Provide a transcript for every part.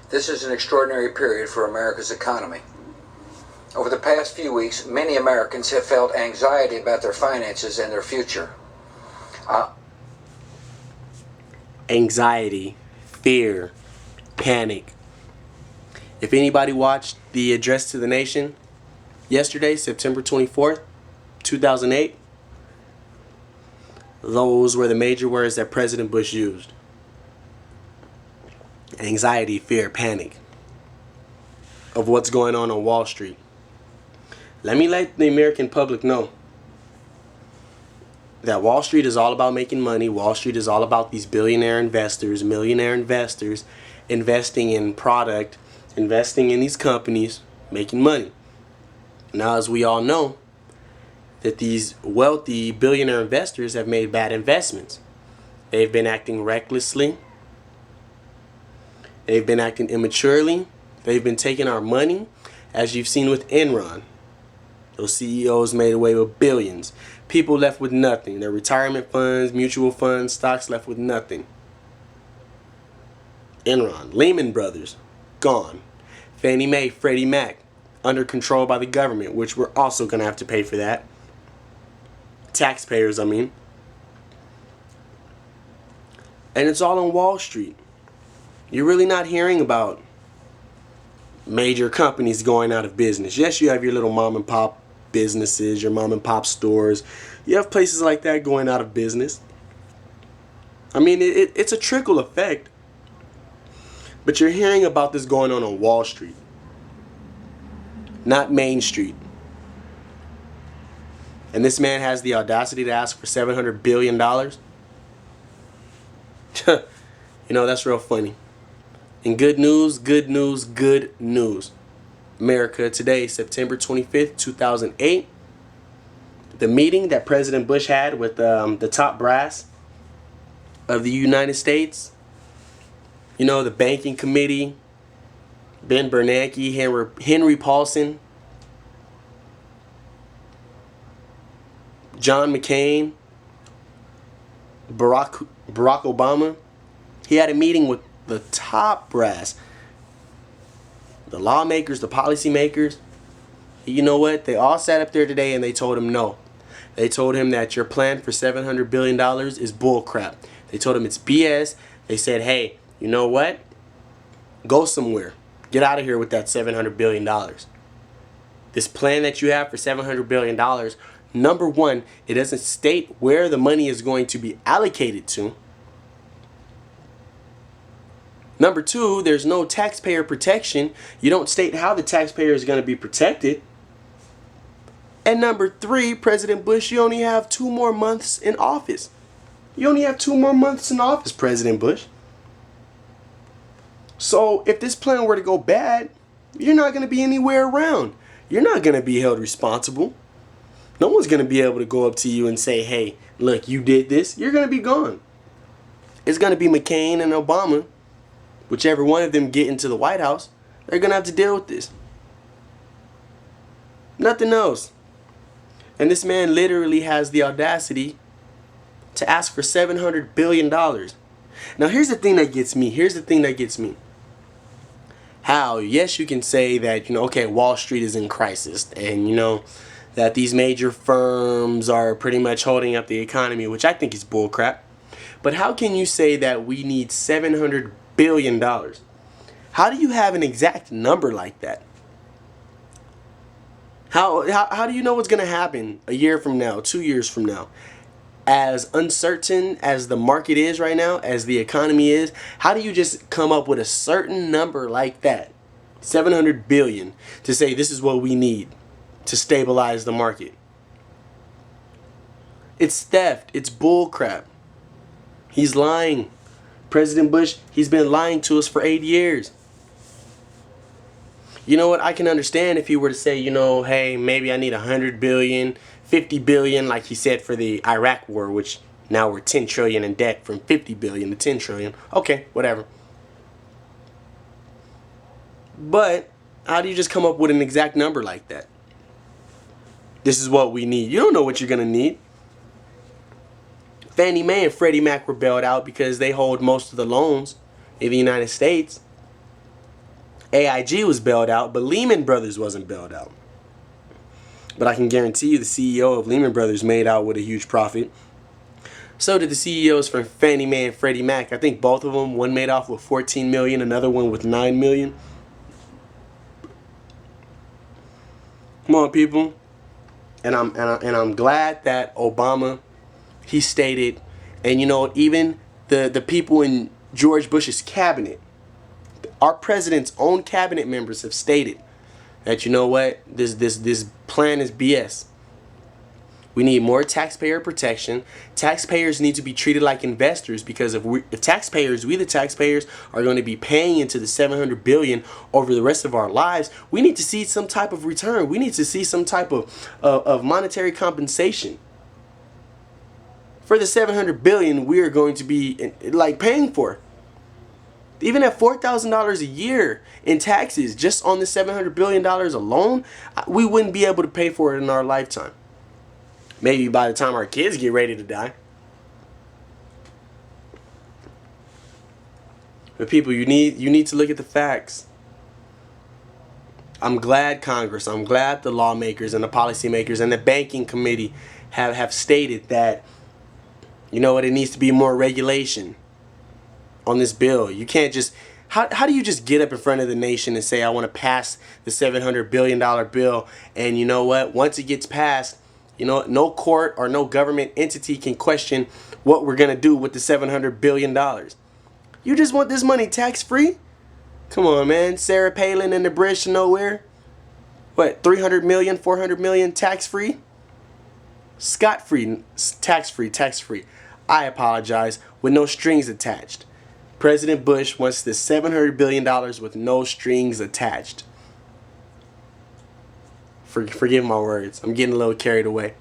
This is an extraordinary period for America's economy. Over the past few weeks, many Americans have felt anxiety about their finances and their future. Anxiety, fear, panic. If anybody watched the address to the nation yesterday, September 24th, 2008, those were the major words that President Bush used. Anxiety, fear, panic of what's going on Wall Street. Let me let the American public know that Wall Street is all about making money. Wall Street is all about these billionaire investors, millionaire investors, investing in product, investing in these companies, making money. Now, as we all know, that these wealthy billionaire investors have made bad investments. They've been acting recklessly. They've been acting immaturely. They've been taking our money, as you've seen with Enron. Those CEOs made away with billions. People left with nothing. Their retirement funds, mutual funds, stocks left with nothing. Enron, Lehman Brothers, gone. Fannie Mae, Freddie Mac, under control by the government, which we're also going to have to pay for that. Taxpayers, I mean. And it's all on Wall Street. You're really not hearing about major companies going out of business. Yes, you have your little mom and pop businesses, your mom and pop stores. You have places like that going out of business. I mean, it's a trickle effect. But you're hearing about this going on Wall Street, not Main Street. And this man has the audacity to ask for $700 billion. You know, that's real funny. And good news, good news, good news. America today, September 25th, 2008. The meeting that President Bush had with the top brass of the United States. You know, the banking committee, Ben Bernanke, Henry Paulson, John McCain, Barack Obama. He had a meeting with the top brass, the lawmakers, the policymakers. You know what? They all sat up there today and they told him no. They told him that your plan for $700 billion is bullcrap. They told him it's BS. They said, hey, you know what? Go somewhere. Get out of here with that $700 billion. This plan that you have for $700 billion, number one, it doesn't state where the money is going to be allocated to. Number two, there's no taxpayer protection. You don't state how the taxpayer is going to be protected. And number three, President Bush, you only have 2 more months in office. You only have 2 more months in office, President Bush. So if this plan were to go bad, you're not going to be anywhere around. You're not going to be held responsible. No one's going to be able to go up to you and say, hey, look, you did this. You're going to be gone. It's going to be McCain and Obama. Whichever one of them get into the White House, they're going to have to deal with this. Nothing else. And this man literally has the audacity to ask for $700 billion. Now, here's the thing that gets me. How? Yes, you can say that, okay, Wall Street is in crisis. And, that these major firms are pretty much holding up the economy, which I think is bullcrap. But how can you say that we need $700 billion? How do you have an exact number like that? How do you know what's going to happen a year from now, 2 years from now? As uncertain as the market is right now, as the economy is, how do you just come up with a certain number like that, 700 billion, to say this is what we need to stabilize the market? It's theft. It's bullcrap. He's lying. President Bush, he's been lying to us for 8 years. You know what? I can understand if he were to say, hey, maybe I need 100 billion, 50 billion, like he said for the Iraq war, which now we're 10 trillion in debt, from 50 billion to 10 trillion. Okay, whatever. But how do you just come up with an exact number like that? This is what we need. You don't know what you're going to need. Fannie Mae and Freddie Mac were bailed out because they hold most of the loans in the United States. AIG was bailed out, but Lehman Brothers wasn't bailed out. But I can guarantee you the CEO of Lehman Brothers made out with a huge profit. So did the CEOs from Fannie Mae and Freddie Mac. I think both of them, one made off with 14 million, another one with 9 million. Come on, people. And I'm glad that Obama, he stated, and you know, even the people in George Bush's cabinet, our president's own cabinet members have stated that, you know what, this plan is BS. We need more taxpayer protection. Taxpayers need to be treated like investors, because if we the taxpayers are going to be paying into the $700 billion over the rest of our lives, we need to see some type of return. We need to see some type of monetary compensation for the $700 billion we are going to be like paying for. Even at $4,000 a year in taxes, just on the $700 billion alone, we wouldn't be able to pay for it in our lifetime. Maybe by the time our kids get ready to die. But people, you need to look at the facts. I'm glad Congress, I'm glad the lawmakers and the policymakers and the banking committee have stated that, you know what, it needs to be more regulation on this bill. You can't just, how do you just get up in front of the nation and say, I want to pass the $700 billion bill, and you know what, once it gets passed, you know, no court or no government entity can question what we're going to do with the $700 billion. You just want this money tax-free? Come on, man. Sarah Palin and the bridge to nowhere. What, 300 million, 400 million tax-free? Scot-free, tax-free. I apologize, with no strings attached. President Bush wants the $700 billion with no strings attached. Forgive my words. I'm getting a little carried away.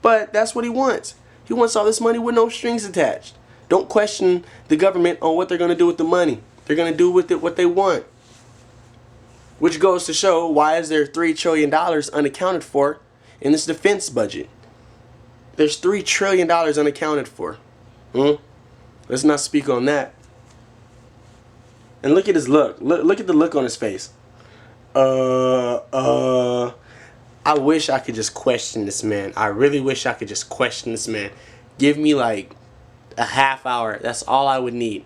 But that's what he wants. He wants all this money with no strings attached. Don't question the government on what they're going to do with the money. They're going to do with it what they want. Which goes to show, why is there $3 trillion unaccounted for in this defense budget? There's $3 trillion unaccounted for. Let's not speak on that. And look at his look. Look at the look on his face. I wish I could just question this man. I really wish I could just question this man. Give me like a half hour. That's all I would need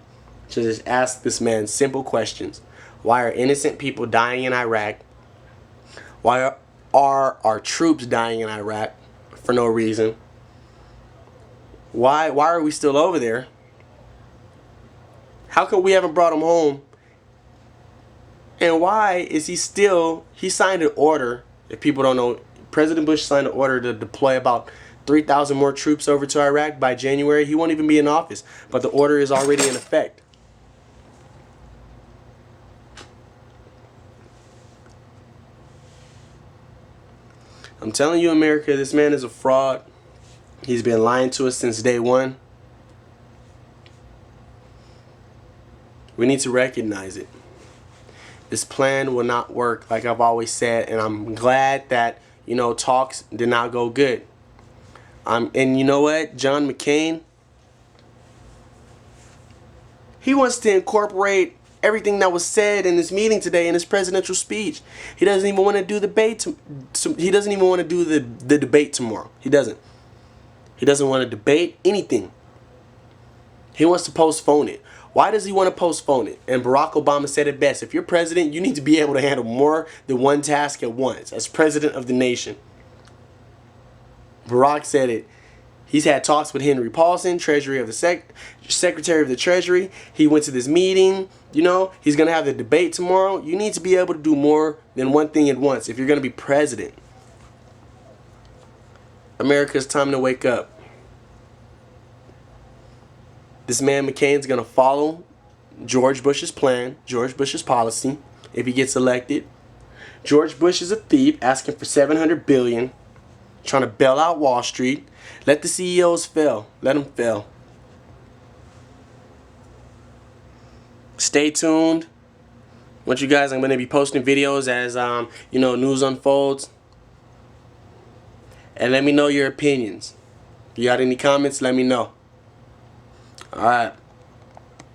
to just ask this man simple questions. Why are innocent people dying in Iraq? Why are our troops dying in Iraq for no reason? Why are we still over there? How come we haven't brought him home? And why is he signed an order, if people don't know, President Bush signed an order to deploy about 3,000 more troops over to Iraq by January. He won't even be in office, but the order is already in effect. I'm telling you, America, this man is a fraud. He's been lying to us since day one. We need to recognize it. This plan will not work, like I've always said, and I'm glad that, you know, talks did not go good. And you know what, John McCain, he wants to incorporate everything that was said in this meeting today in his presidential speech. He doesn't even want to do he doesn't even want to do the debate tomorrow. He doesn't. He doesn't want to debate anything. He wants to postpone it. Why does he want to postpone it? And Barack Obama said it best. If you're president, you need to be able to handle more than one task at once as president of the nation. Barack said it. He's had talks with Henry Paulson, Secretary of the Treasury. He went to this meeting. You know, he's going to have the debate tomorrow. You need to be able to do more than one thing at once if you're going to be president. America, it's time to wake up. This man McCain's going to follow George Bush's plan, George Bush's policy, if he gets elected. George Bush is a thief, asking for $700 billion, trying to bail out Wall Street. Let the CEOs fail. Let them fail. Stay tuned. I want you guys, I'm going to be posting videos as, you know, news unfolds. And let me know your opinions. If you got any comments, let me know. All right.